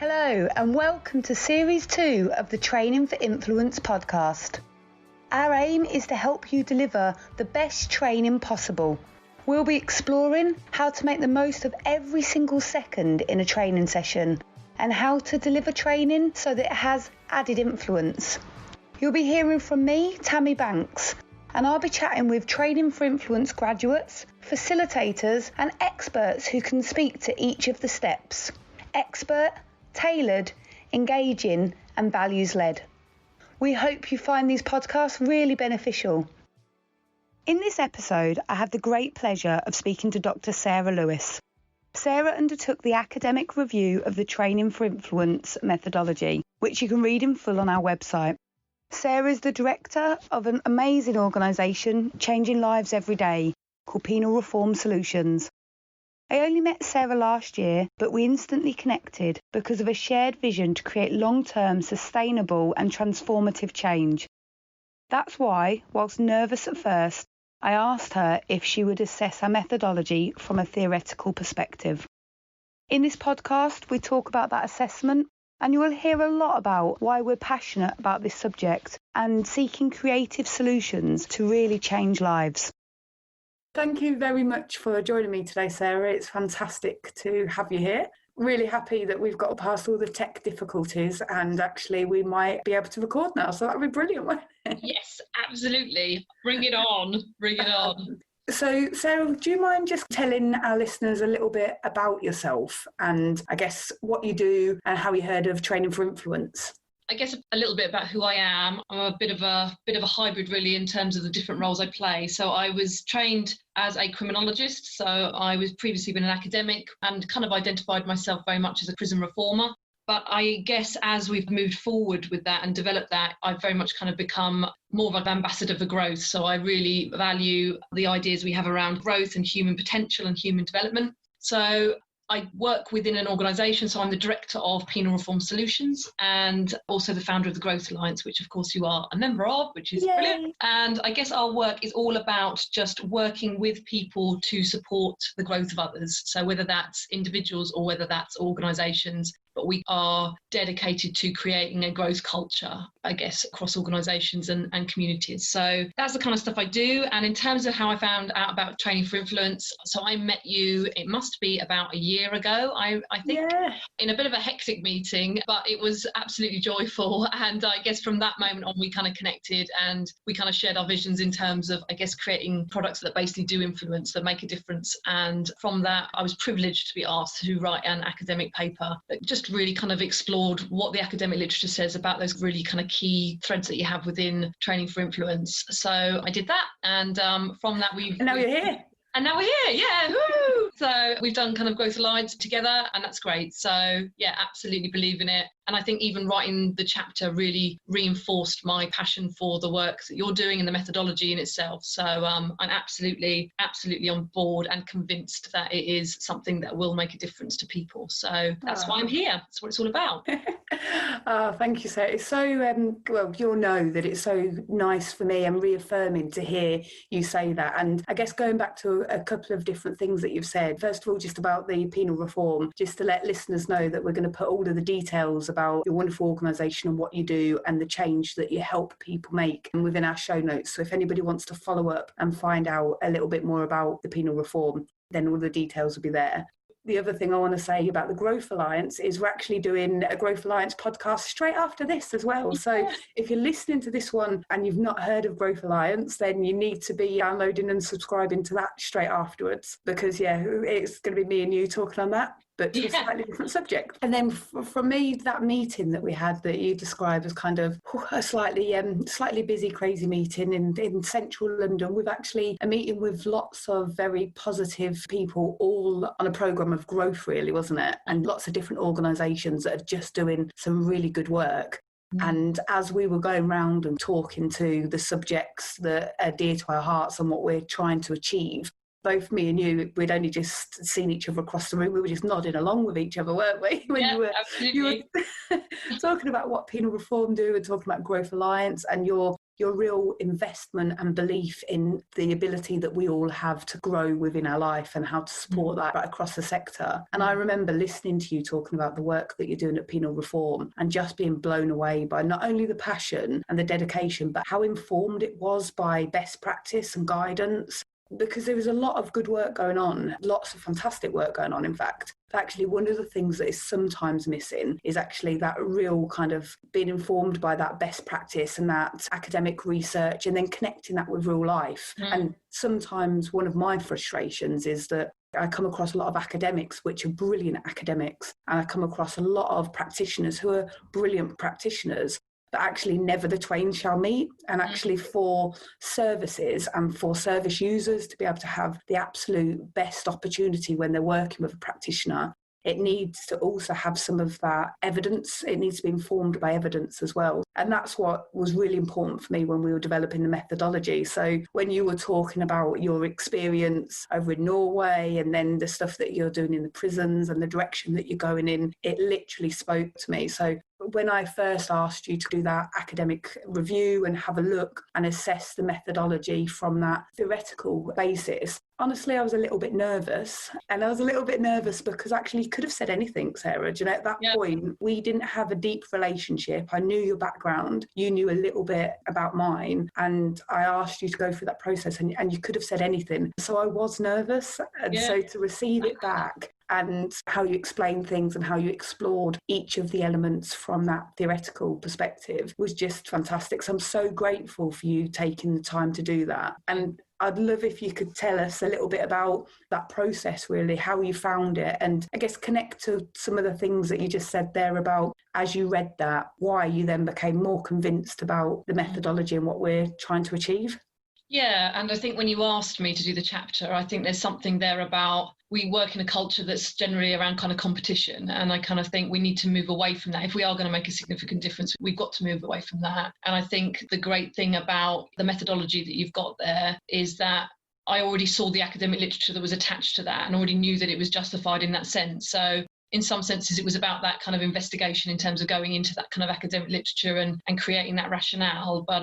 Hello and welcome to Series 2 of the Training for Influence podcast. Our aim is to help you deliver the best training possible. We'll be exploring how to make the most of every single second in a training session and how to deliver training so that it has added influence. You'll be hearing from me, Tammy Banks, and I'll be chatting with Training for Influence graduates, facilitators and experts who can speak to each of the steps. Expert, tailored, engaging and values-led. We hope you find these podcasts really beneficial. In this episode, I have the great pleasure of speaking to Dr. Sarah Lewis. Sarah undertook the academic review of the Training for Influence methodology, which you can read in full on our website. Sarah is the director of an amazing organisation changing lives every day called Penal Reform Solutions. I only met Sarah last year, but we instantly connected because of a shared vision to create long-term, sustainable and transformative change. That's why, whilst nervous at first, I asked her if she would assess our methodology from a theoretical perspective. In this podcast, we talk about that assessment, and you will hear a lot about why we're passionate about this subject and seeking creative solutions to really change lives. Thank you very much for joining me today, Sarah. It's fantastic to have you here. Really happy that we've got past all the tech difficulties and actually we might be able to record now. So that would be brilliant, wouldn't it? Yes, absolutely. Bring it on. Bring it on. So, Sarah, do you mind just telling our listeners a little bit about yourself and I guess what you do and how you heard of Training for Influence? I guess a little bit about who I am. I'm a bit of a hybrid really in terms of the different roles I play. So I was trained as a criminologist. So I was previously been an academic and kind of identified myself very much as a prison reformer. But I guess as we've moved forward with that and developed that, I've very much kind of become more of an ambassador for growth. So I really value the ideas we have around growth and human potential and human development. So I work within an organisation, so I'm the director of Penal Reform Solutions and also the founder of the Growth Alliance, which of course you are a member of, which is brilliant. And I guess our work is all about just working with people to support the growth of others. So whether that's individuals or whether that's organisations, but we are dedicated to creating a growth culture, I guess, across organisations and communities. So that's the kind of stuff I do. And in terms of how I found out about Training for Influence, so I met you, it must be about a year ago, I think, in a bit of a hectic meeting, but it was absolutely joyful. And I guess from that moment on, we kind of connected and we kind of shared our visions in terms of, I guess, creating products that basically do influence, that make a difference. And from that, I was privileged to be asked to write an academic paper that just really kind of explored what the academic literature says about those really kind of key threads that you have within Training for Influence. So I did that, and from that And now you're here. And now we're here, yeah, woo! So we've done kind of Growth Alliance together, and that's great. So yeah, absolutely believe in it. And I think even writing the chapter really reinforced my passion for the work that you're doing and the methodology in itself. So I'm absolutely on board and convinced that it is something that will make a difference to people. So that's why I'm here. That's what it's all about. Thank you, Sarah. It's so, well, you'll know that it's so nice for me and reaffirming to hear you say that. And I guess going back to a couple of different things that you've said, first of all, just about the penal reform, just to let listeners know that we're going to put all of the details about your wonderful organisation and what you do and the change that you help people make within our show notes. So if anybody wants to follow up and find out a little bit more about the penal reform, then all the details will be there. The other thing I want to say about the Growth Alliance is we're actually doing a Growth Alliance podcast straight after this as well. So if you're listening to this one and you've not heard of Growth Alliance, then you need to be downloading and subscribing to that straight afterwards because, it's going to be me and you talking on that, but to a slightly different subject. And then for me, that meeting that we had that you described as kind of a slightly busy, crazy meeting in central London, with actually a meeting with lots of very positive people, all on a programme of growth, really, wasn't it? And lots of different organisations that are just doing some really good work. And as we were going round and talking to the subjects that are dear to our hearts and what we're trying to achieve, both me and you, we'd only just seen each other across the room. We were just nodding along with each other, weren't we? When absolutely. you were talking about what penal reform do and talking about Growth Alliance and your your real investment and belief in the ability that we all have to grow within our life and how to support that right across the sector. And I remember listening to you talking about the work that you're doing at Penal Reform and just being blown away by not only the passion and the dedication, but how informed it was by best practice and guidance. Because there was a lot of good work going on, lots of fantastic work going on, in fact. Actually, one of the things that is sometimes missing is actually that real kind of being informed by that best practice and that academic research and then connecting that with real life. And sometimes one of my frustrations is that I come across a lot of academics, which are brilliant academics, and I come across a lot of practitioners who are brilliant practitioners, but actually never the twain shall meet. And actually for services and for service users to be able to have the absolute best opportunity when they're working with a practitioner, it needs to also have some of that evidence. It needs to be informed by evidence as well. And that's what was really important for me when we were developing the methodology. So when you were talking about your experience over in Norway and then the stuff that you're doing in the prisons and the direction that you're going in, it literally spoke to me. So when I first asked you to do that academic review and have a look and assess the methodology from that theoretical basis, honestly, I was a little bit nervous. And I was a little bit nervous because actually you could have said anything, Sarah. Do you know, at that point, we didn't have a deep relationship. I knew your background. You knew a little bit about mine. And I asked you to go through that process and you could have said anything. So I was nervous. And so to receive it back and how you explained things and how you explored each of the elements from that theoretical perspective was just fantastic. So I'm so grateful for you taking the time to do that. And I'd love if you could tell us a little bit about that process, really, how you found it, and I guess connect to some of the things that you just said there about as you read that, why you then became more convinced about the methodology and what we're trying to achieve. Yeah, and I think when you asked me to do the chapter, I think there's something there about we work in a culture that's generally around kind of competition. And I kind of think we need to move away from that. If we are going to make a significant difference, we've got to move away from that. And I think the great thing about the methodology that you've got there is that I already saw the academic literature that was attached to that and already knew that it was justified in that sense. So in some senses, it was about that kind of investigation in terms of going into that kind of academic literature and creating that rationale. But,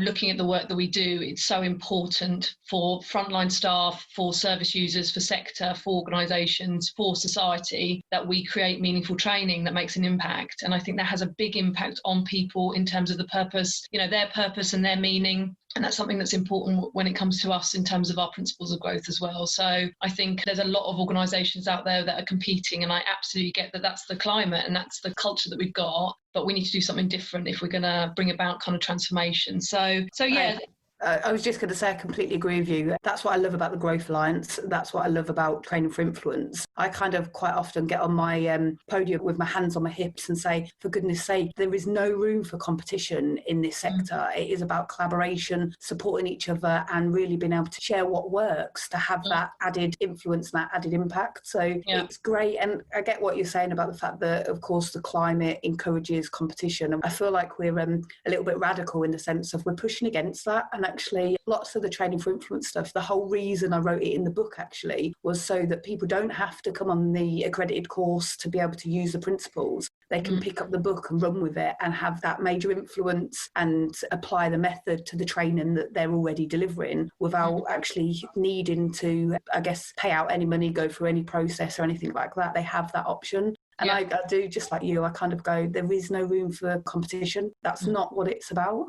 looking at the work that we do, it's so important for frontline staff, for service users, for sector, for organisations, for society, that we create meaningful training that makes an impact. And I think that has a big impact on people in terms of the purpose, their purpose and their meaning. And that's something that's important when it comes to us in terms of our principles of growth as well. So I think there's a lot of organisations out there that are competing, and I absolutely get that that's the climate and that's the culture that we've got, but we need to do something different if we're going to bring about kind of transformation. So yeah. I was just going to say, I completely agree with you. That's what I love about the Growth Alliance. That's what I love about Training for Influence. I kind of quite often get on my podium with my hands on my hips and say, for goodness sake, there is no room for competition in this sector. It is about collaboration, supporting each other and really being able to share what works to have that added influence and that added impact. So it's great. And I get what you're saying about the fact that, of course, the climate encourages competition. And I feel like we're a little bit radical in the sense of we're pushing against that. And actually, lots of the Training for Influence stuff, the whole reason I wrote it in the book actually was so that people don't have to come on the accredited course to be able to use the principles. They can pick up the book and run with it and have that major influence and apply the method to the training that they're already delivering without actually needing to, I guess, pay out any money, go through any process or anything like that. They have that option. And I do, just like you, I kind of go, there is no room for competition. That's not what it's about.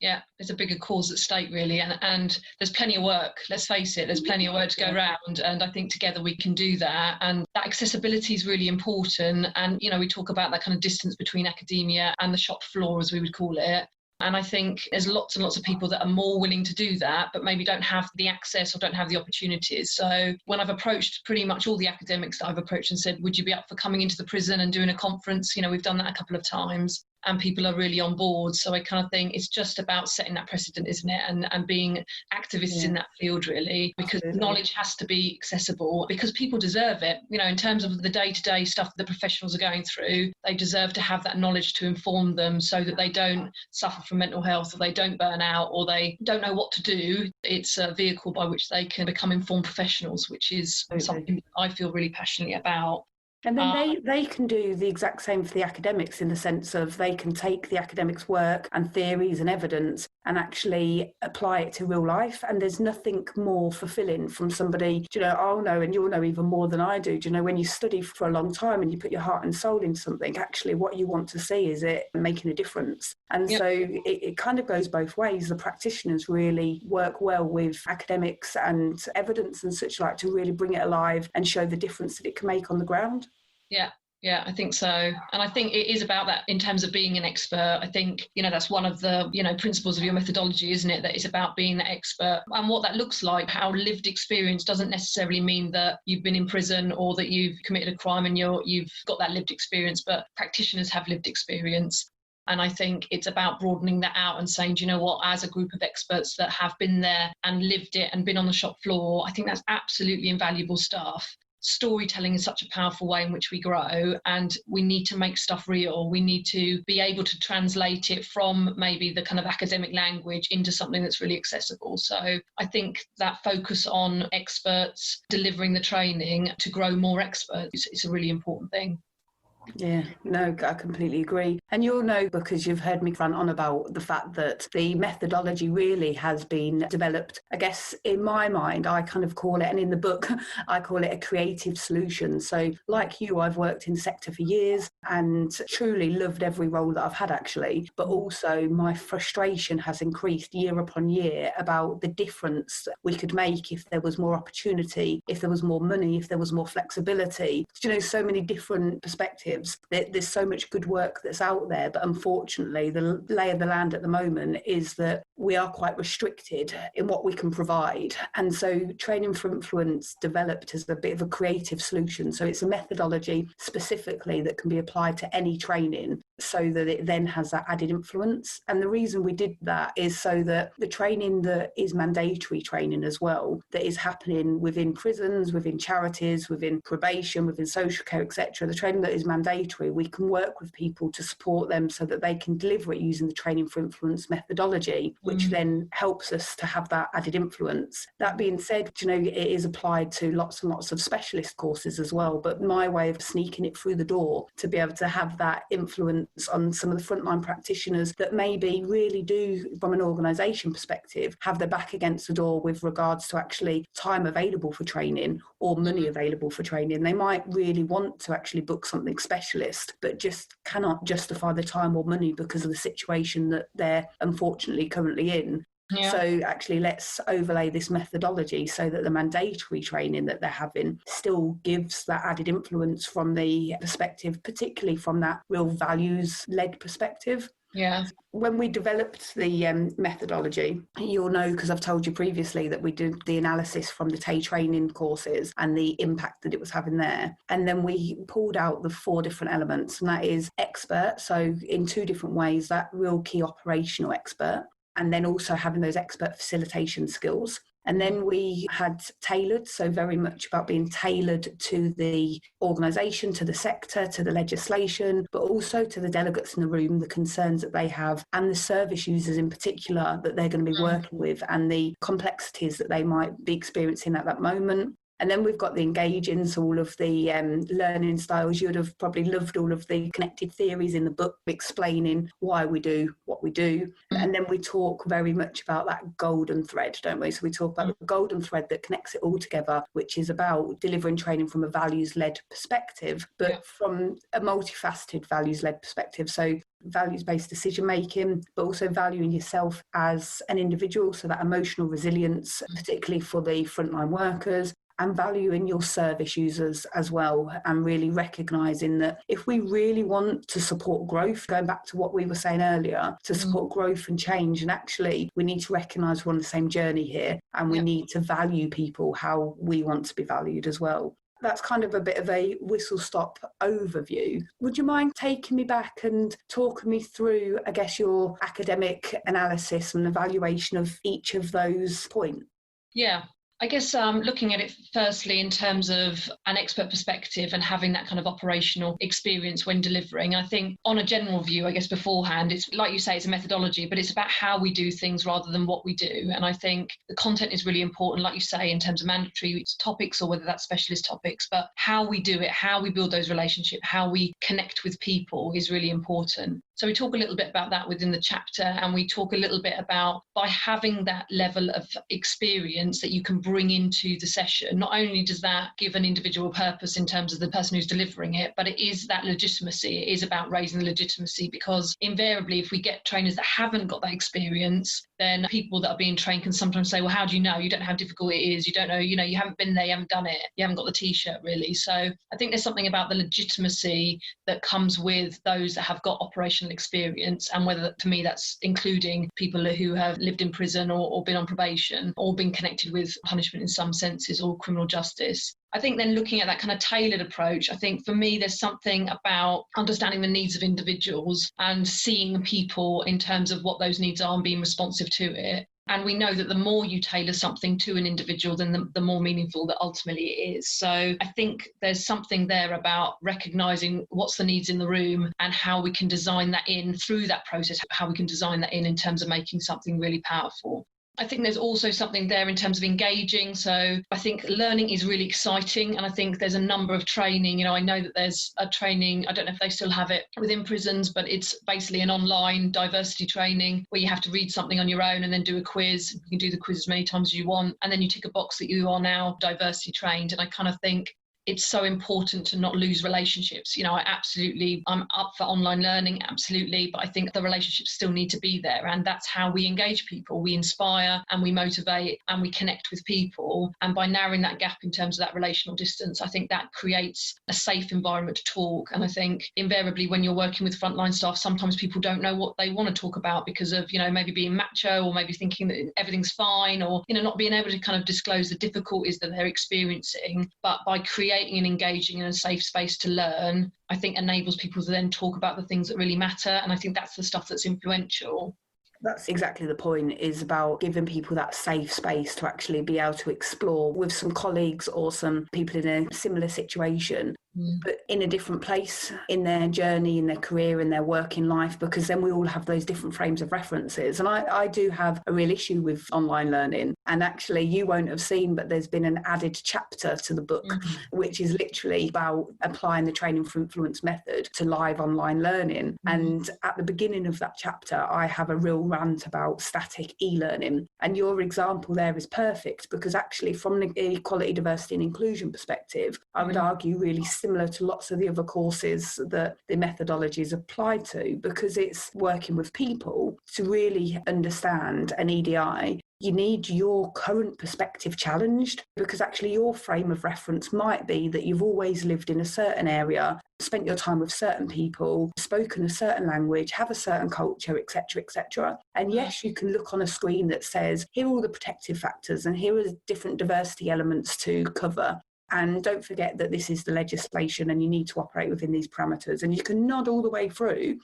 Yeah, there's a bigger cause at stake, really. And there's plenty of work, let's face it, there's plenty of work to go around. And I think together we can do that. And that accessibility is really important. And, we talk about that kind of distance between academia and the shop floor, as we would call it. And I think there's lots and lots of people that are more willing to do that, but maybe don't have the access or don't have the opportunities. So when I've approached pretty much all the academics that I've approached and said, would you be up for coming into the prison and doing a conference? We've done that a couple of times. And people are really on board. So I kind of think it's just about setting that precedent, isn't it? And being activists in that field, really, because knowledge has to be accessible because people deserve it. In terms of the day-to-day stuff that the professionals are going through, they deserve to have that knowledge to inform them so that they don't suffer from mental health or they don't burn out or they don't know what to do. It's a vehicle by which they can become informed professionals, which is something I feel really passionately about. And then they can do the exact same for the academics in the sense of they can take the academics' work and theories and evidence and actually apply it to real life. And there's nothing more fulfilling from somebody, I'll know, and you'll know even more than I do, when you study for a long time and you put your heart and soul into something, actually what you want to see is it making a difference. And so it kind of goes both ways. The practitioners really work well with academics and evidence and such like to really bring it alive and show the difference that it can make on the ground. Yeah, I think so. And I think it is about that in terms of being an expert. I think, that's one of the, principles of your methodology, isn't it? That it's about being the expert and what that looks like. How lived experience doesn't necessarily mean that you've been in prison or that you've committed a crime and you've got that lived experience, but practitioners have lived experience. And I think it's about broadening that out and saying, do you know what, as a group of experts that have been there and lived it and been on the shop floor, I think that's absolutely invaluable stuff. Storytelling is such a powerful way in which we grow, and we need to make stuff real. We need to be able to translate it from maybe the kind of academic language into something that's really accessible. So I think that focus on experts delivering the training to grow more experts is a really important thing. Yeah, no, I completely agree. And you'll know, because you've heard me rant on about the fact that the methodology really has been developed, I guess, in my mind, I kind of call it, and in the book, I call it a creative solution. So like you, I've worked in the sector for years and truly loved every role that I've had, actually. But also my frustration has increased year upon year about the difference we could make if there was more opportunity, if there was more money, if there was more flexibility. So many different perspectives. There's so much good work that's out there, but unfortunately the lay of the land at the moment is that we are quite restricted in what we can provide. And so Training for Influence developed as a bit of a creative solution. So it's a methodology specifically that can be applied to any training so that it then has that added influence. And the reason we did that is so that the training that is mandatory training as well, that is happening within prisons, within charities, within probation, within social care, etc., the training that is mandatory, we can work with people to support them so that they can deliver it using the Training for Influence methodology, which then helps us to have that added influence. That being said, it is applied to lots and lots of specialist courses as well, but my way of sneaking it through the door to be able to have that influence on some of the frontline practitioners that maybe really do, from an organisation perspective, have their back against the door with regards to actually time available for training or money available for training. They might really want to actually book something specialist, but just cannot justify the time or money because of the situation that they're unfortunately currently in. Yeah. So actually let's overlay this methodology so that the mandatory training that they're having still gives that added influence from the perspective, particularly from that real values-led perspective. Yeah. When we developed the methodology, you'll know, because I've told you previously, that we did the analysis from the TAE training courses and the impact that it was having there. And then we pulled out the 4 different elements, and that is expert. So in 2 different ways, that real key operational expert, and then also having those expert facilitation skills. And then we had tailored, so very much about being tailored to the organisation, to the sector, to the legislation, but also to the delegates in the room, the concerns that they have, and the service users in particular that they're going to be working with, and the complexities that they might be experiencing at that moment. And then we've got the engaging, so all of the learning styles. You would have probably loved all of the connected theories in the book explaining why we do what we do. And then we talk very much about that golden thread, don't we? So we talk about the golden thread that connects it all together, which is about delivering training from a values-led perspective, but from a multifaceted values-led perspective. So values-based decision-making, but also valuing yourself as an individual, so that emotional resilience, particularly for the frontline workers, and valuing your service users as well, and really recognising that if we really want to support growth, going back to what we were saying earlier, to support growth and change, and actually we need to recognise we're on the same journey here, and we need to value people how we want to be valued as well. That's kind of a bit of a whistle-stop overview. Would you mind taking me back and talking me through, I guess, your academic analysis and evaluation of each of those points? Yeah. I guess looking at it firstly in terms of an expert perspective and having that kind of operational experience when delivering. I think on a general view, I guess beforehand, it's like you say, it's a methodology, but it's about how we do things rather than what we do. And I think the content is really important, like you say, in terms of mandatory topics or whether that's specialist topics, but how we do it, how we build those relationships, how we connect with people is really important. So we talk a little bit about that within the chapter, and we talk a little bit about by having that level of experience that you can bring into the session, not only does that give an individual purpose in terms of the person who's delivering it, but it is that legitimacy. It is about raising the legitimacy, because invariably if we get trainers that haven't got that experience, then people that are being trained can sometimes say, well, how do you know? You don't know how difficult it is. You don't know, you haven't been there, you haven't done it, you haven't got the t-shirt really. So I think there's something about the legitimacy that comes with those that have got operational experience, and whether, to me, that's including people who have lived in prison or been on probation or been connected with punishment in some senses or criminal justice. I think then looking at that kind of tailored approach, I think for me there's something about understanding the needs of individuals and seeing people in terms of what those needs are and being responsive to it. And we know that the more you tailor something to an individual, then the more meaningful that ultimately it is. So I think there's something there about recognising what's the needs in the room and how we can design that in through that process, how we can design that in terms of making something really powerful. I think there's also something there in terms of engaging. So I think learning is really exciting, and I think there's a number of training. I know that there's a training, I don't know if they still have it within prisons, but it's basically an online diversity training where you have to read something on your own and then do a quiz. You can do the quiz as many times as you want, and then you tick a box that you are now diversity trained. And I kind of think it's so important to not lose relationships. I'm up for online learning, absolutely, but I think the relationships still need to be there, and that's how we engage people. We inspire and we motivate and we connect with people, and by narrowing that gap in terms of that relational distance, I think that creates a safe environment to talk. And I think invariably when you're working with frontline staff, sometimes people don't know what they want to talk about because of, maybe being macho, or maybe thinking that everything's fine, or, not being able to kind of disclose the difficulties that they're experiencing. But by creating and engaging in a safe space to learn, I think enables people to then talk about the things that really matter. And I think that's the stuff that's influential. That's exactly the point, is about giving people that safe space to actually be able to explore with some colleagues or some people in a similar situation, but in a different place in their journey, in their career, in their working life, because then we all have those different frames of references. And I do have a real issue with online learning. And actually, you won't have seen, but there's been an added chapter to the book, which is literally about applying the training for influence method to live online learning. And at the beginning of that chapter, I have a real rant about static e-learning. And your example there is perfect, because actually from the equality, diversity and inclusion perspective, I would argue really similar to lots of the other courses that the methodology is applied to, because it's working with people to really understand an EDI. You need your current perspective challenged, because actually your frame of reference might be that you've always lived in a certain area, spent your time with certain people, spoken a certain language, have a certain culture, etc., etc. And yes, you can look on a screen that says, here are all the protective factors and here are the different diversity elements to cover. And don't forget that this is the legislation and you need to operate within these parameters. And you can nod all the way through.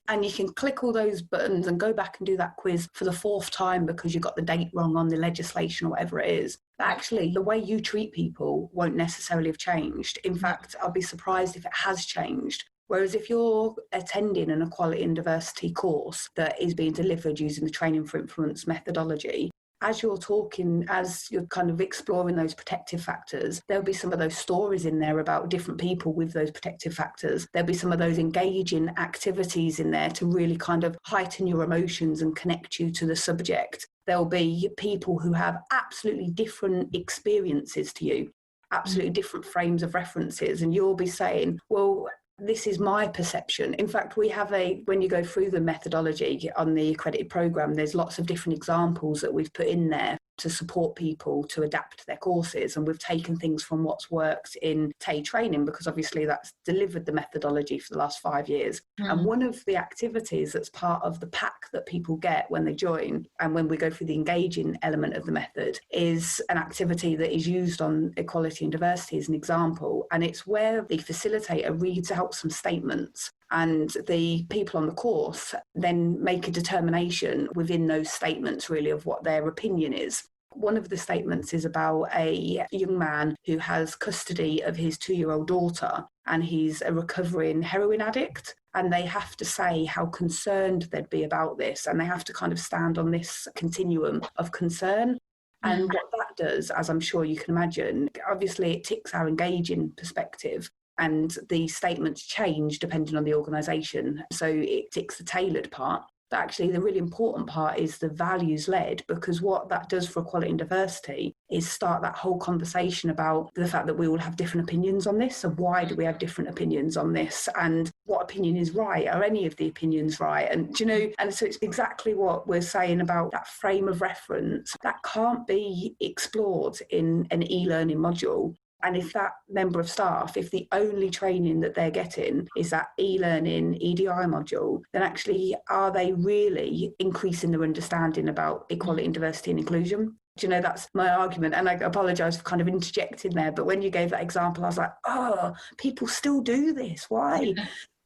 And you can click all those buttons and go back and do that quiz for the fourth time because you got the date wrong on the legislation or whatever it is. But actually, the way you treat people won't necessarily have changed. In fact, I'll be surprised if it has changed. Whereas if you're attending an equality and diversity course that is being delivered using the training for influence methodology, as you're talking, as you're kind of exploring those protective factors, there'll be some of those stories in there about different people with those protective factors. There'll be some of those engaging activities in there to really kind of heighten your emotions and connect you to the subject. There'll be people who have absolutely different experiences to you, absolutely different frames of references, and you'll be saying, well, this is my perception. In fact, we have when you go through the methodology on the accredited programme, there's lots of different examples that we've put in there to support people to adapt their courses. And we've taken things from what's worked in TAE training, because obviously that's delivered the methodology for the last 5 years. And one of the activities that's part of the pack that people get when they join and when we go through the engaging element of the method is an activity that is used on equality and diversity as an example. And it's where the facilitator reads out some statements, and the people on the course then make a determination within those statements really of what their opinion is. One of the statements is about a young man who has custody of his 2-year-old daughter, and he's a recovering heroin addict. And they have to say how concerned they'd be about this, and they have to kind of stand on this continuum of concern. And what that does, as I'm sure you can imagine, obviously it ticks our engaging perspective. and the statements change depending on the organisation. So it ticks the tailored part. But actually, the really important part is the values-led, because what that does for equality and diversity is start that whole conversation about the fact that we all have different opinions on this. So why do we have different opinions on this? And what opinion is right? Are any of the opinions right? And, you know, and so it's exactly what we're saying about that frame of reference. That can't be explored in an e-learning module. And if that member of staff, if the only training that they're getting is that e-learning EDI module, then actually are they really increasing their understanding about equality and diversity and inclusion? Do you know, that's my argument. And I apologise for kind of interjecting there, but when you gave that example, I was like, oh, people still do this. Why?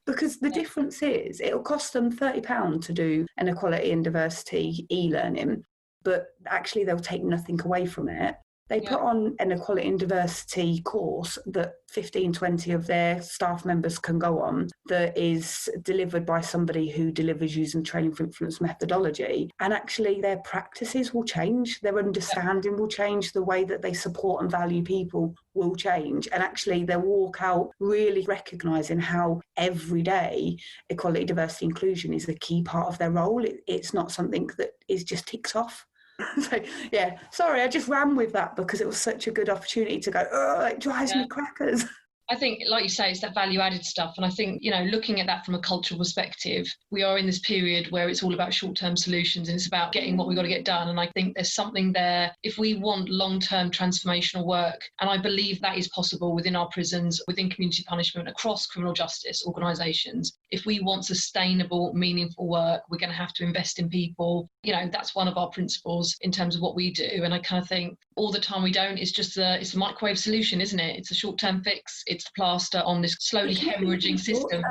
Because the difference is it'll cost them £30 to do an equality and diversity e-learning, but actually they'll take nothing away from it. They put on an equality and diversity course that 15, 20 of their staff members can go on, that is delivered by somebody who delivers using training for influence methodology. And actually their practices will change, their understanding will change, the way that they support and value people will change. And actually they'll walk out really recognising how every day equality, diversity, inclusion is a key part of their role. It's not something that is just ticked off. So, yeah, sorry, I just ran with that because it was such a good opportunity to go, oh, it drives me crackers. I think, like you say, it's that value-added stuff. And I think, you know, looking at that from a cultural perspective, we are in this period where it's all about short-term solutions and it's about getting what we've got to get done. And I think there's something there, if we want long-term transformational work, and I believe that is possible within our prisons, within community punishment, across criminal justice organisations. If we want sustainable, meaningful work, we're going to have to invest in people. You know, that's one of our principles in terms of what we do. And I kind of think all the time we don't, it's a microwave solution, isn't it? It's a short-term fix. It's the plaster on this slowly hemorrhaging system.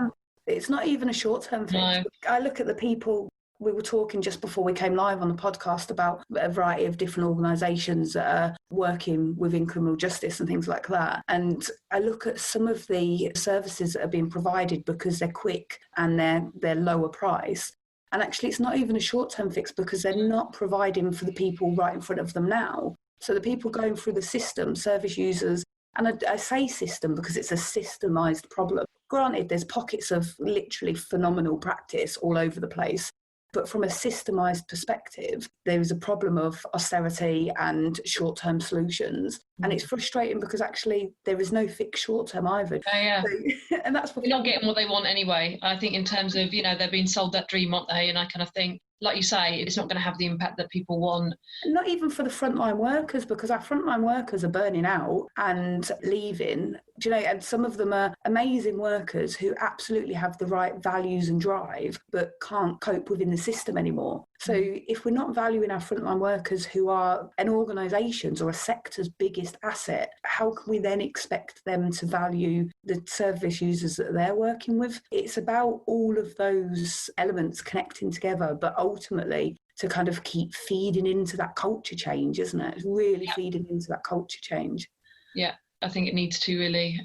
It's not even a short-term fix. No. I look at the people, we were talking just before we came live on the podcast about a variety of different organisations that are working within criminal justice and things like that. And I look at some of the services that are being provided because they're quick and they're lower price. And actually it's not even a short-term fix because they're not providing for the people right in front of them now. So the people going through the system, service users, and I say system because it's a systemised problem. Granted, there's pockets of literally phenomenal practice all over the place. But from a systemised perspective, there is a problem of austerity and short-term solutions. And it's frustrating because actually there is no fixed short-term either. So, and that's they're not getting what they want anyway. I think in terms of, you know, they're being sold that dream, aren't they? And I kind of think, like you say, it's not going to have the impact that people want. Not even for the frontline workers, because our frontline workers are burning out and leaving. Do you know, and some of them are amazing workers who absolutely have the right values and drive, but can't cope within the system anymore. So if we're not valuing our frontline workers who are an organisation's or a sector's biggest asset, how can we then expect them to value the service users that they're working with? It's about all of those elements connecting together, but ultimately to kind of keep feeding into that culture change, isn't it? It's really feeding into that culture change. Yeah, I think it needs to really.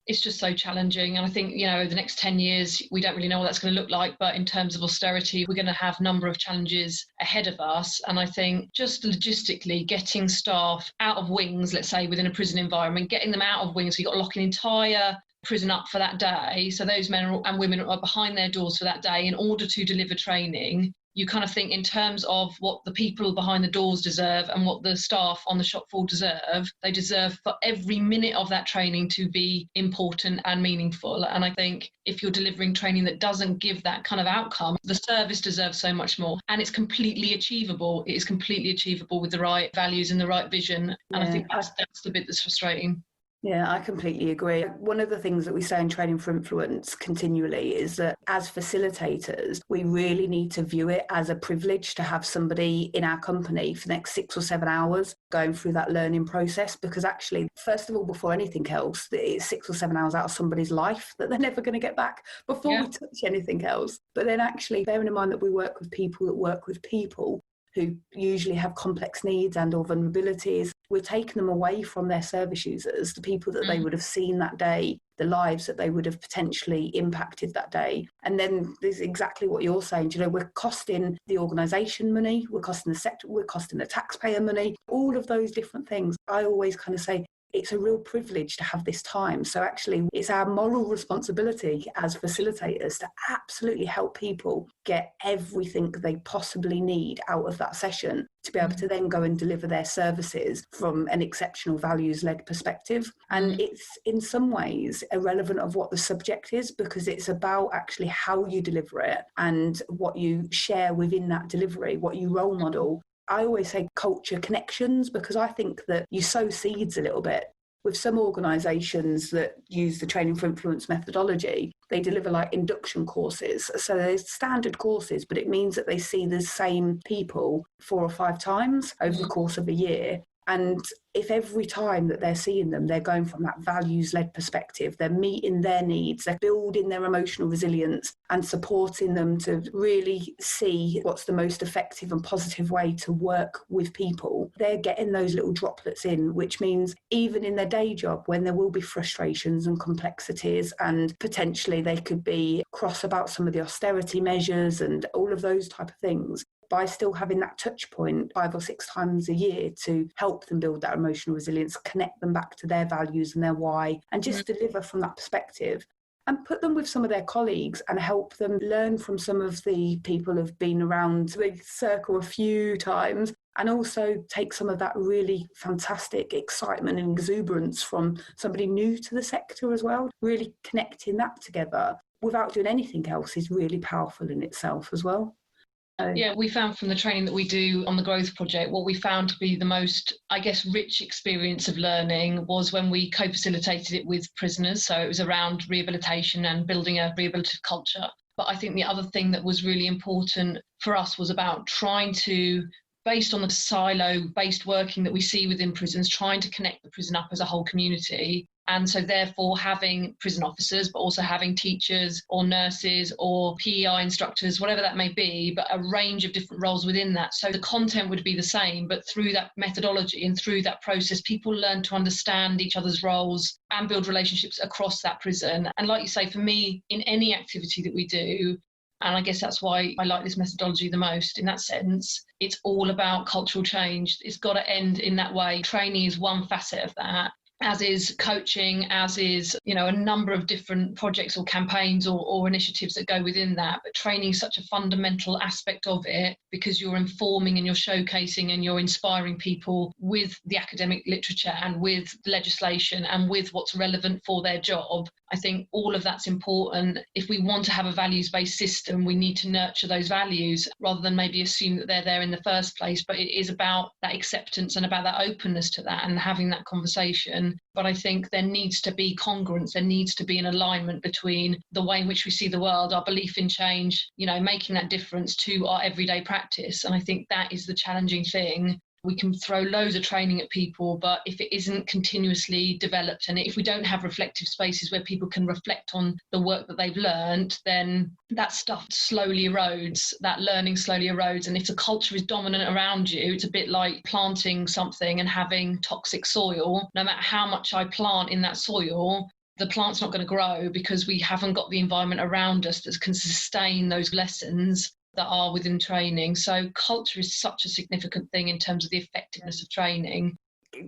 It's just so challenging. And I think, you know, over the next 10 years, we don't really know what that's going to look like. But in terms of austerity, we're going to have a number of challenges ahead of us. And I think just logistically getting staff out of wings, let's say within a prison environment, getting them out of wings, so you've got to lock an entire prison up for that day. So those men and women are behind their doors for that day in order to deliver training. You kind of think in terms of what the people behind the doors deserve and what the staff on the shop floor deserve. They deserve for every minute of that training to be important and meaningful. And I think if you're delivering training that doesn't give that kind of outcome, the service deserves so much more. And it's completely achievable. It is completely achievable with the right values and the right vision. And I think that's the bit that's frustrating. Yeah, I completely agree. One of the things that we say in Training for Influence continually is that as facilitators, we really need to view it as a privilege to have somebody in our company for the next 6 or 7 hours going through that learning process, because actually, first of all, before anything else, it's 6 or 7 hours out of somebody's life that they're never going to get back before we touch anything else. But then actually, bearing in mind that we work with people that work with people who usually have complex needs and or vulnerabilities, we're taking them away from their service users, the people that they would have seen that day, the lives that they would have potentially impacted that day. And then there's exactly what you're saying, you know, we're costing the organisation money, we're costing the sector, we're costing the taxpayer money, all of those different things. I always kind of say, it's a real privilege to have this time. So actually, it's our moral responsibility as facilitators to absolutely help people get everything they possibly need out of that session to be able to then go and deliver their services from an exceptional values-led perspective. And it's in some ways irrelevant of what the subject is, because it's about actually how you deliver it and what you share within that delivery, what you role model. I always say culture connections, because I think that you sow seeds a little bit. With some organisations that use the training for influence methodology, they deliver like induction courses. So there's standard courses, but it means that they see the same people 4 or 5 times over the course of a year. And if every time that they're seeing them, they're going from that values-led perspective, they're meeting their needs, they're building their emotional resilience and supporting them to really see what's the most effective and positive way to work with people, they're getting those little droplets in, which means even in their day job, when there will be frustrations and complexities and potentially they could be cross about some of the austerity measures and all of those type of things, by still having that touch point 5 or 6 times a year to help them build that emotional resilience, connect them back to their values and their why, and just deliver from that perspective and put them with some of their colleagues and help them learn from some of the people who've been around the circle a few times, and also take some of that really fantastic excitement and exuberance from somebody new to the sector as well. Really connecting that together without doing anything else is really powerful in itself as well. Yeah, we found from the training that we do on the Growth Project, what we found to be the most, I guess, rich experience of learning was when we co-facilitated it with prisoners. So it was around rehabilitation and building a rehabilitative culture. But I think the other thing that was really important for us was about trying to, based on the silo-based working that we see within prisons, trying to connect the prison up as a whole community. And so therefore having prison officers, but also having teachers or nurses or PEI instructors, whatever that may be, but a range of different roles within that. So the content would be the same, but through that methodology and through that process, people learn to understand each other's roles and build relationships across that prison. And like you say, for me, in any activity that we do, and I guess that's why I like this methodology the most in that sense, it's all about cultural change. It's got to end in that way. Training is one facet of that, as is coaching, as is, a number of different projects or campaigns or initiatives that go within that. But training is such a fundamental aspect of it, because you're informing and you're showcasing and you're inspiring people with the academic literature and with legislation and with what's relevant for their job. I think all of that's important. If we want to have a values-based system, we need to nurture those values rather than maybe assume that they're there in the first place. But it is about that acceptance and about that openness to that and having that conversation. But I think there needs to be congruence. There needs to be an alignment between the way in which we see the world, our belief in change, making that difference to our everyday practice. And I think that is the challenging thing. We can throw loads of training at people, but if it isn't continuously developed and if we don't have reflective spaces where people can reflect on the work that they've learned, then that stuff slowly erodes, that learning slowly erodes. And if the culture is dominant around you, it's a bit like planting something and having toxic soil. No matter how much I plant in that soil, the plant's not going to grow because we haven't got the environment around us that can sustain those lessons that are within training. So culture is such a significant thing in terms of the effectiveness of training.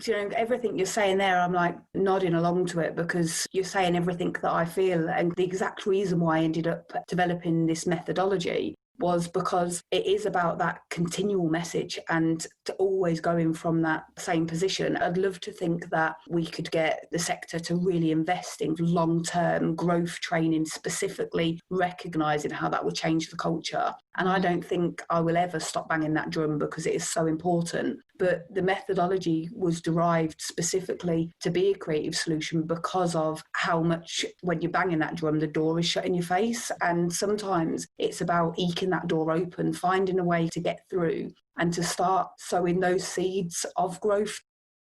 Everything you're saying there, I'm like nodding along to it, because you're saying everything that I feel. And the exact reason why I ended up developing this methodology was because it is about that continual message and to always going from that same position. I'd love to think that we could get the sector to really invest in long-term growth training, specifically recognising how that will change the culture. And I don't think I will ever stop banging that drum, because it is so important. But the methodology was derived specifically to be a creative solution because of how much, when you're banging that drum, the door is shut in your face. And sometimes it's about eking that door open, finding a way to get through and to start sowing those seeds of growth.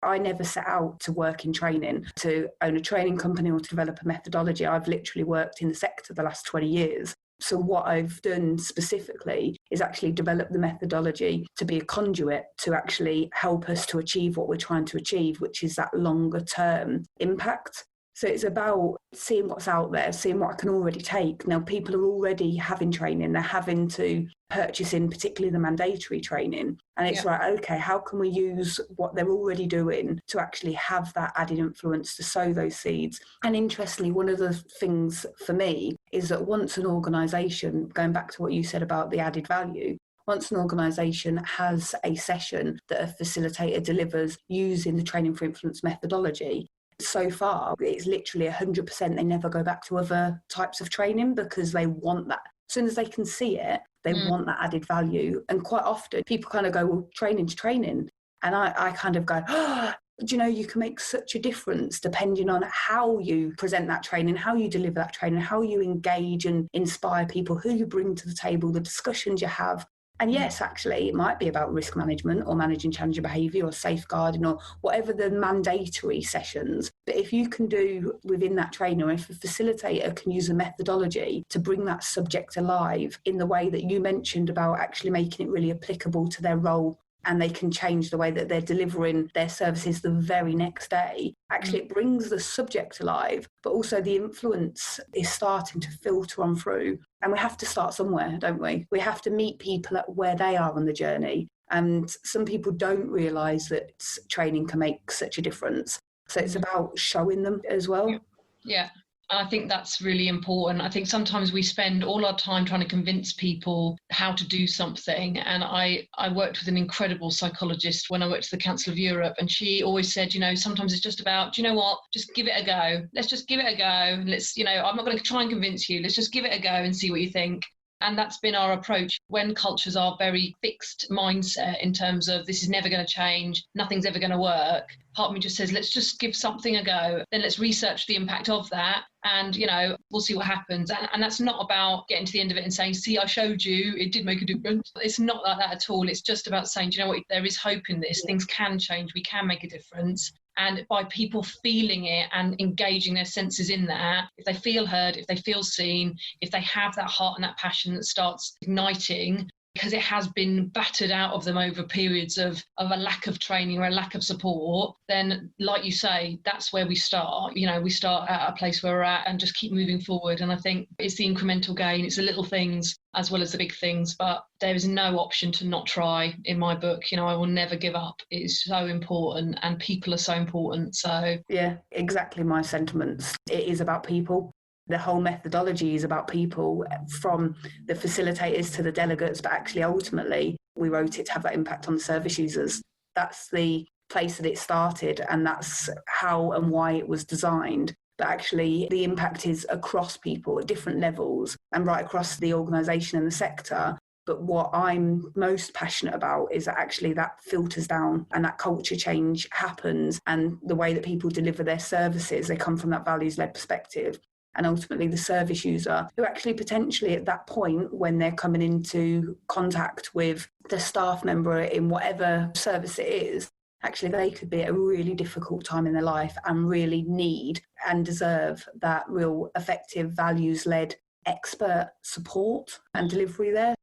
I never set out to work in training, to own a training company or to develop a methodology. I've literally worked in the sector the last 20 years. So what I've done specifically is actually develop the methodology to be a conduit to actually help us to achieve what we're trying to achieve, which is that longer term impact. So it's about seeing what's out there, seeing what I can already take. Now, people are already having training. They're having to purchase in, particularly the mandatory training. And it's like, okay, how can we use what they're already doing to actually have that added influence to sow those seeds? And interestingly, one of the things for me is that once an organisation, going back to what you said about the added value, once an organisation has a session that a facilitator delivers using the training for influence methodology, so far, it's literally 100%. They never go back to other types of training because they want that. As soon as they can see it, they want that added value. And quite often people kind of go, well, training's training. And I kind of go, oh, do you know, you can make such a difference depending on how you present that training, how you deliver that training, how you engage and inspire people, who you bring to the table, the discussions you have. And yes, actually, it might be about risk management or managing challenging behaviour or safeguarding or whatever the mandatory sessions. But if you can do within that training, or if a facilitator can use a methodology to bring that subject alive in the way that you mentioned about actually making it really applicable to their role, and they can change the way that they're delivering their services the very next day. Actually, it brings the subject alive, but also the influence is starting to filter on through. And we have to start somewhere, don't we? We have to meet people at where they are on the journey. And some people don't realise that training can make such a difference. So it's about showing them as well. Yeah. I think that's really important. I think sometimes we spend all our time trying to convince people how to do something. And I worked with an incredible psychologist when I worked at the Council of Europe, and she always said, you know, sometimes it's just about, do you know what, just give it a go. Let's just give it a go. Let's, you know, I'm not going to try and convince you. Let's just give it a go and see what you think. And that's been our approach when cultures are very fixed mindset in terms of this is never going to change, nothing's ever going to work. Part of me just says, let's just give something a go. Then let's research the impact of that. And, you know, we'll see what happens. And that's not about getting to the end of it and saying, see, I showed you, it did make a difference. It's not like that at all. It's just about saying, do you know what, there is hope in this. Things can change. We can make a difference. And by people feeling it and engaging their senses in that, if they feel heard, if they feel seen, if they have that heart and that passion that starts igniting, because it has been battered out of them over periods of a lack of training or a lack of support, then like you say, that's where we start. You know, we start at a place where we're at and just keep moving forward. And I think it's the incremental gain, it's the little things as well as the big things, but there is no option to not try in my book. You know, I will never give up. It is so important and people are so important. So yeah, exactly my sentiments. It is about people. The whole methodology is about people, from the facilitators to the delegates, but actually ultimately we wrote it to have that impact on the service users. That's the place that it started, and that's how and why it was designed. But actually the impact is across people at different levels and right across the organisation and the sector. But what I'm most passionate about is that actually that filters down and that culture change happens, and the way that people deliver their services, they come from that values-led perspective. And ultimately the service user, who actually potentially at that point when they're coming into contact with the staff member in whatever service it is, actually they could be at a really difficult time in their life and really need and deserve that real effective values-led expert support and delivery there.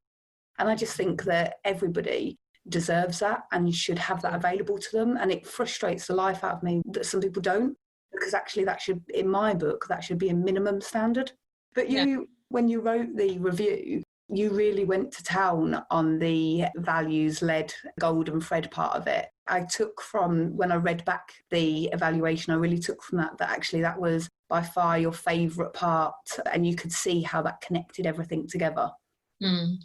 And I just think that everybody deserves that and should have that available to them. And it frustrates the life out of me that some people don't. Because actually that should, in my book, that should be a minimum standard. But you, when you wrote the review, you really went to town on the values-led golden thread part of it. I took from, when I read back the evaluation, I really took from that actually that was by far your favourite part, and you could see how that connected everything together.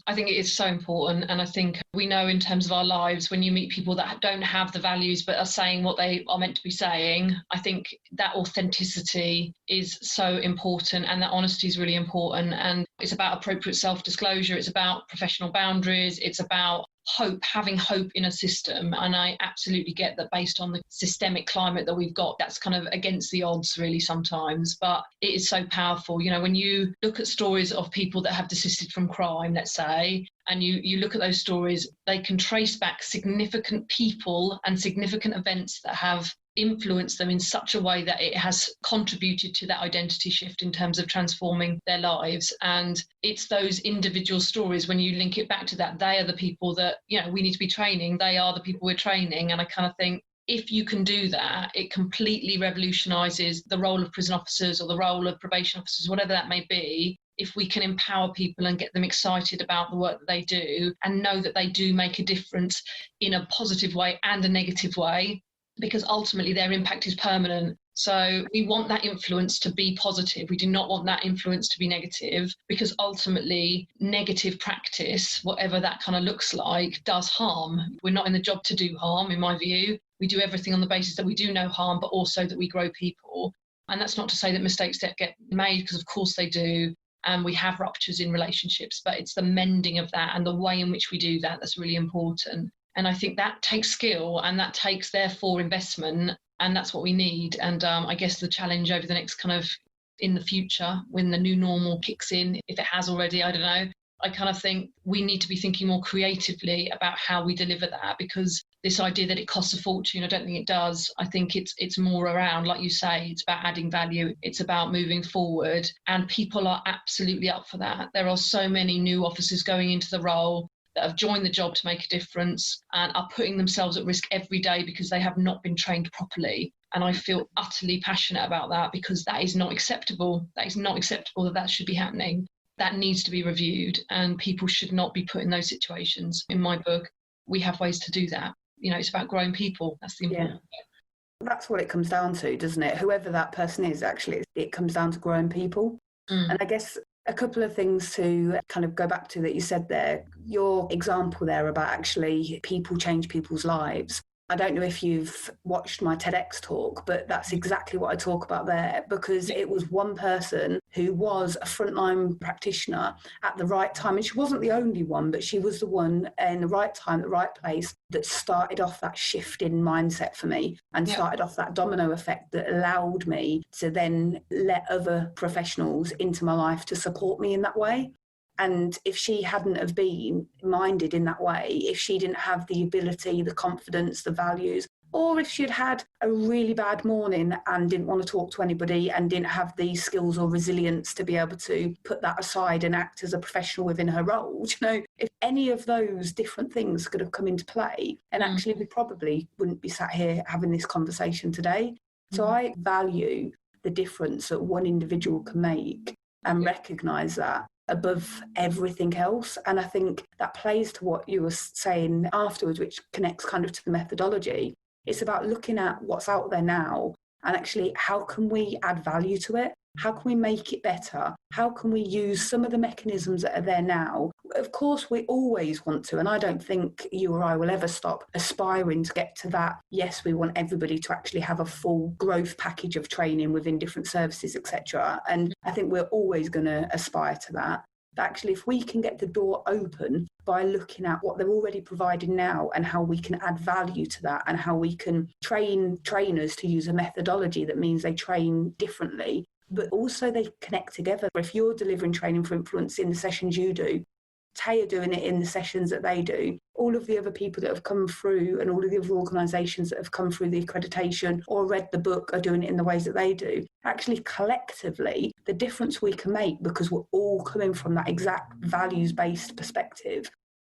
I think it is so important. And I think we know in terms of our lives, when you meet people that don't have the values but are saying what they are meant to be saying, I think that authenticity is so important, and that honesty is really important. And it's about appropriate self-disclosure. It's about professional boundaries. It's about hope, having hope in a system. And I absolutely get that based on the systemic climate that we've got, that's kind of against the odds really sometimes, but it is so powerful. You know, when you look at stories of people that have desisted from crime, let's say, and you look at those stories, they can trace back significant people and significant events that have influenced them in such a way that it has contributed to that identity shift in terms of transforming their lives. And it's those individual stories, when you link it back to that, they are the people that, you know, we need to be training. They are the people we're training. And I kind of think if you can do that, it completely revolutionises the role of prison officers or the role of probation officers, whatever that may be. If we can empower people and get them excited about the work that they do and know that they do make a difference in a positive way and a negative way, because ultimately their impact is permanent. So we want that influence to be positive. We do not want that influence to be negative, because ultimately negative practice, whatever that kind of looks like, does harm. We're not in the job to do harm, in my view. We do everything on the basis that we do no harm, but also that we grow people. And that's not to say that mistakes don't get made, because of course they do. And we have ruptures in relationships, but it's the mending of that and the way in which we do that that's really important. And I think that takes skill, and that takes, therefore, investment, and that's what we need. And I guess the challenge over the next kind of, in the future, when the new normal kicks in, if it has already, I don't know, I kind of think we need to be thinking more creatively about how we deliver that, because this idea that it costs a fortune, I don't think it does. I think it's more around, like you say, it's about adding value. It's about moving forward, and people are absolutely up for that. There are so many new officers going into the role that have joined the job to make a difference and are putting themselves at risk every day because they have not been trained properly. And I feel utterly passionate about that, because that is not acceptable. That is not acceptable that should be happening. That needs to be reviewed, and people should not be put in those situations. In my book, we have ways to do that. You know, it's about growing people. That's the important bit. That's what it comes down to, doesn't it? Whoever that person is, actually, it comes down to growing people. And I guess a couple of things to kind of go back to that you said there, your example there about actually people change people's lives. I don't know if you've watched my TEDx talk, but that's exactly what I talk about there, because it was one person who was a frontline practitioner at the right time. And she wasn't the only one, but she was the one in the right time, the right place, that started off that shift in mindset for me and started off that domino effect that allowed me to then let other professionals into my life to support me in that way. And if she hadn't have been minded in that way, if she didn't have the ability, the confidence, the values, or if she'd had a really bad morning and didn't want to talk to anybody and didn't have the skills or resilience to be able to put that aside and act as a professional within her role, you know, if any of those different things could have come into play, and actually we probably wouldn't be sat here having this conversation today. So I value the difference that one individual can make and recognise that above everything else. And I think that plays to what you were saying afterwards, which connects kind of to the methodology. It's about looking at what's out there now and actually how can we add value to it? How can we make it better? How can we use some of the mechanisms that are there now? Of course, we always want to, and I don't think you or I will ever stop aspiring to get to that. Yes, we want everybody to actually have a full growth package of training within different services, etc. And I think we're always going to aspire to that. But actually, if we can get the door open by looking at what they're already providing now and how we can add value to that, and how we can train trainers to use a methodology that means they train differently, but also they connect together. If you're delivering training for influence in the sessions you do, Taya doing it in the sessions that they do, all of the other people that have come through and all of the other organisations that have come through the accreditation or read the book are doing it in the ways that they do. Actually, collectively, the difference we can make, because we're all coming from that exact values-based perspective,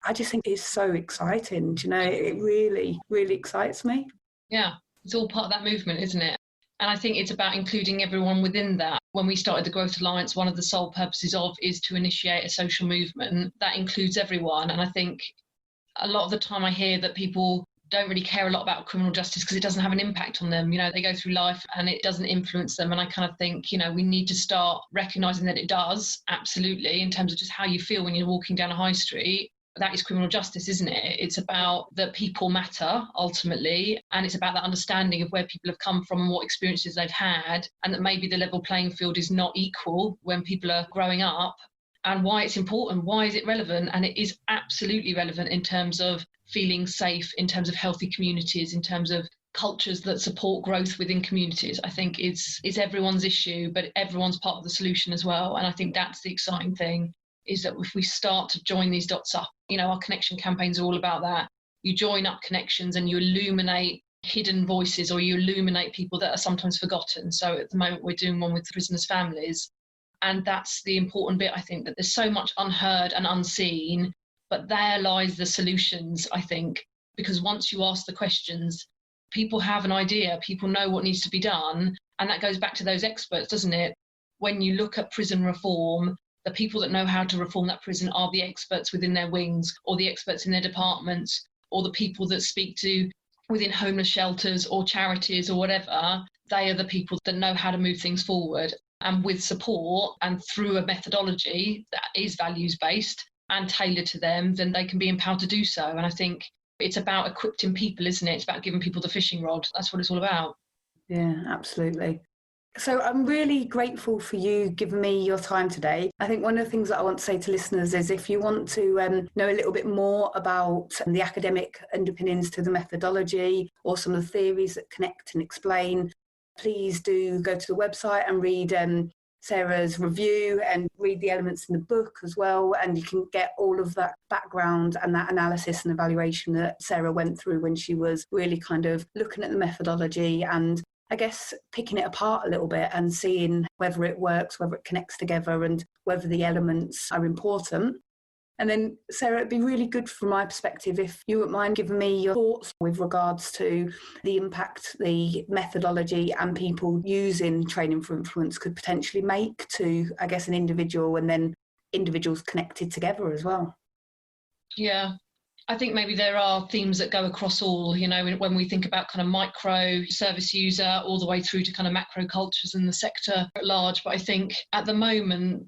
I just think it's so exciting. You know, it really, really excites me. Yeah, it's all part of that movement, isn't it? And I think it's about including everyone within that. When we started the Growth Alliance, one of the sole purposes is to initiate a social movement that includes everyone. And I think a lot of the time I hear that people don't really care a lot about criminal justice because it doesn't have an impact on them. You know, they go through life and it doesn't influence them. And I kind of think, you know, we need to start recognising that it does, absolutely, in terms of just how you feel when you're walking down a high street. That is criminal justice, isn't it? It's about that people matter, ultimately, and it's about that understanding of where people have come from and what experiences they've had, and that maybe the level playing field is not equal when people are growing up, and why it's important, why is it relevant? And it is absolutely relevant in terms of feeling safe, in terms of healthy communities, in terms of cultures that support growth within communities. I think it's everyone's issue, but everyone's part of the solution as well. And I think that's the exciting thing, is that if we start to join these dots up, you know, our connection campaigns are all about that. You join up connections and you illuminate hidden voices, or you illuminate people that are sometimes forgotten. So at the moment we're doing one with prisoners' families. And that's the important bit, I think, that there's so much unheard and unseen, but there lies the solutions, I think, because once you ask the questions, People have an idea, people know what needs to be done. And that goes back to those experts, doesn't it? When you look at prison reform, the people that know how to reform that prison are the experts within their wings, or the experts in their departments, or the people that speak to within homeless shelters or charities or whatever. They are the people that know how to move things forward. And with support and through a methodology that is values-based and tailored to them, then they can be empowered to do so. And I think it's about equipping people, isn't it? It's about giving people the fishing rod. That's what it's all about. Yeah, absolutely. So I'm really grateful for you giving me your time today. I think one of the things that I want to say to listeners is if you want to know a little bit more about the academic underpinnings to the methodology or some of the theories that connect and explain, please do go to the website and read Sarah's review and read the elements in the book as well. And you can get all of that background and that analysis and evaluation that Sarah went through when she was really kind of looking at the methodology and I guess picking it apart a little bit and seeing whether it works, whether it connects together and whether the elements are important. And then, Sarah, it'd be really good from my perspective if you wouldn't mind giving me your thoughts with regards to the impact the methodology and people using training for influence could potentially make to, I guess, an individual and then individuals connected together as well. Yeah. I think maybe there are themes that go across all, you know, when we think about kind of micro service user all the way through to kind of macro cultures in the sector at large. But I think at the moment,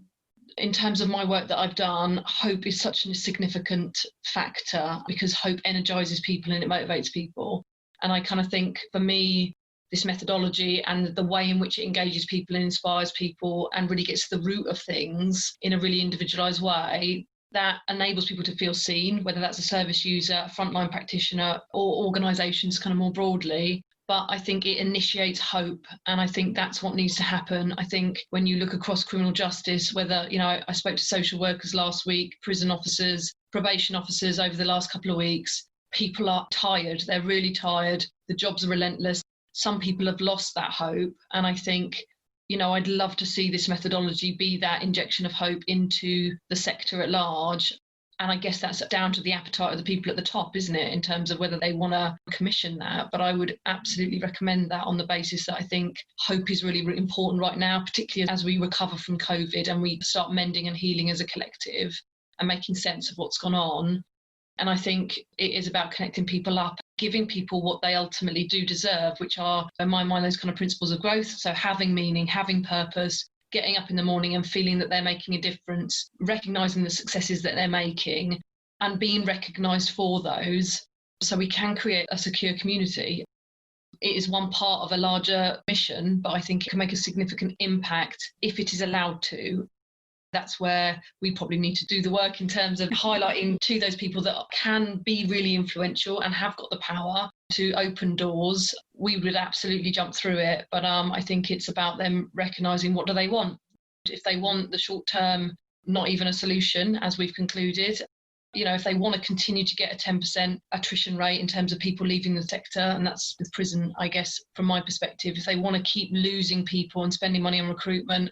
in terms of my work that I've done, hope is such a significant factor because hope energizes people and it motivates people. And I kind of think for me, this methodology and the way in which it engages people and inspires people and really gets to the root of things in a really individualized way, that enables people to feel seen, whether that's a service user, a frontline practitioner, or organisations kind of more broadly. But I think it initiates hope. And I think that's what needs to happen. I think when you look across criminal justice, whether, you know, I spoke to social workers last week, prison officers, probation officers over the last couple of weeks, people are tired. They're really tired. The jobs are relentless. Some people have lost that hope. And I think, you know, I'd love to see this methodology be that injection of hope into the sector at large. And I guess that's down to the appetite of the people at the top, isn't it, in terms of whether they want to commission that. But I would absolutely recommend that on the basis that I think hope is really, really important right now, particularly as we recover from COVID and we start mending and healing as a collective and making sense of what's gone on. And I think it is about connecting people up, giving people what they ultimately do deserve, which are, in my mind, those kind of principles of growth. So having meaning, having purpose, getting up in the morning and feeling that they're making a difference, recognising the successes that they're making and being recognised for those so we can create a secure community. It is one part of a larger mission, but I think it can make a significant impact if it is allowed to. That's where we probably need to do the work in terms of highlighting to those people that can be really influential and have got the power to open doors. We would absolutely jump through it, but I think it's about them recognising what do they want. If they want the short term, not even a solution, as we've concluded, you know, if they want to continue to get a 10% attrition rate in terms of people leaving the sector, and that's with prison, I guess, from my perspective, if they want to keep losing people and spending money on recruitment,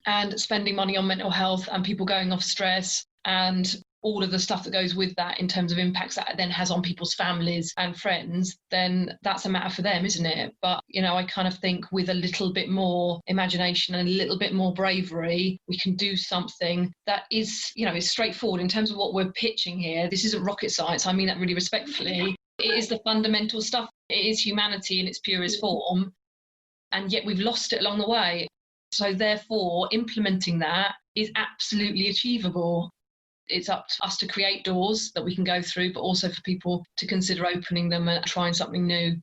and spending money on mental health and people going off stress and all of the stuff that goes with that in terms of impacts that it then has on people's families and friends, then that's a matter for them, isn't it? But, you know, I kind of think with a little bit more imagination and a little bit more bravery, we can do something that is, you know, is straightforward in terms of what we're pitching here. This isn't rocket science. I mean that really respectfully. It is the fundamental stuff. It is humanity in its purest form. And yet we've lost it along the way. So therefore, implementing that is absolutely achievable. It's up to us to create doors that we can go through, but also for people to consider opening them and trying something new.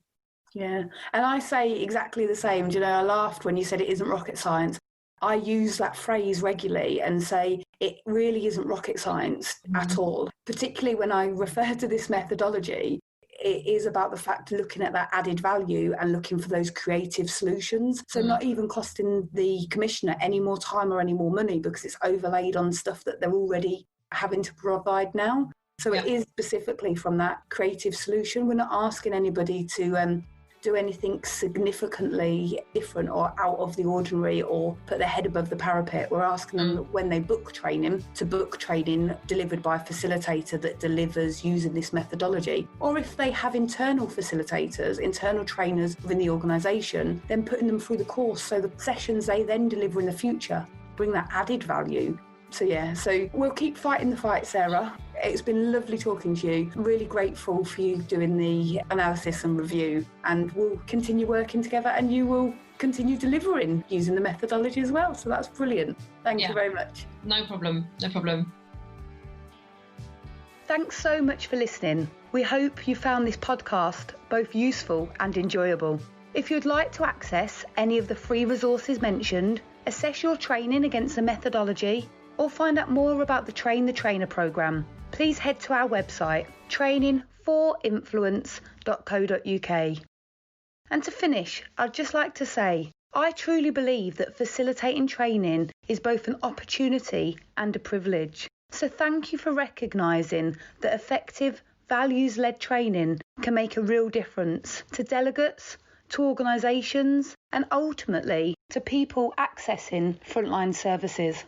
Yeah, and I say exactly the same. You know, I laughed when you said it isn't rocket science. I use that phrase regularly and say it really isn't rocket science at all, particularly when I refer to this methodology. It is about the fact of looking at that added value and looking for those creative solutions. So not even costing the commissioner any more time or any more money because it's overlaid on stuff that they're already having to provide now. So it is specifically from that creative solution. We're not asking anybody to do anything significantly different or out of the ordinary or put their head above the parapet. We're asking them when they book training to book training delivered by a facilitator that delivers using this methodology. Or if they have internal facilitators, internal trainers within the organisation, then putting them through the course so the sessions they then deliver in the future bring that added value. So we'll keep fighting the fight, Sarah. It's been lovely talking to you. Really grateful for you doing the analysis and review, and we'll continue working together and you will continue delivering using the methodology as well. So that's brilliant. Thank you very much. No problem. Thanks so much for listening. We hope you found this podcast both useful and enjoyable. If you'd like to access any of the free resources mentioned, assess your training against the methodology, or find out more about the Train the Trainer programme, please head to our website, trainingforinfluence.co.uk. And to finish, I'd just like to say, I truly believe that facilitating training is both an opportunity and a privilege. So thank you for recognising that effective, values-led training can make a real difference to delegates, to organisations, and ultimately to people accessing frontline services.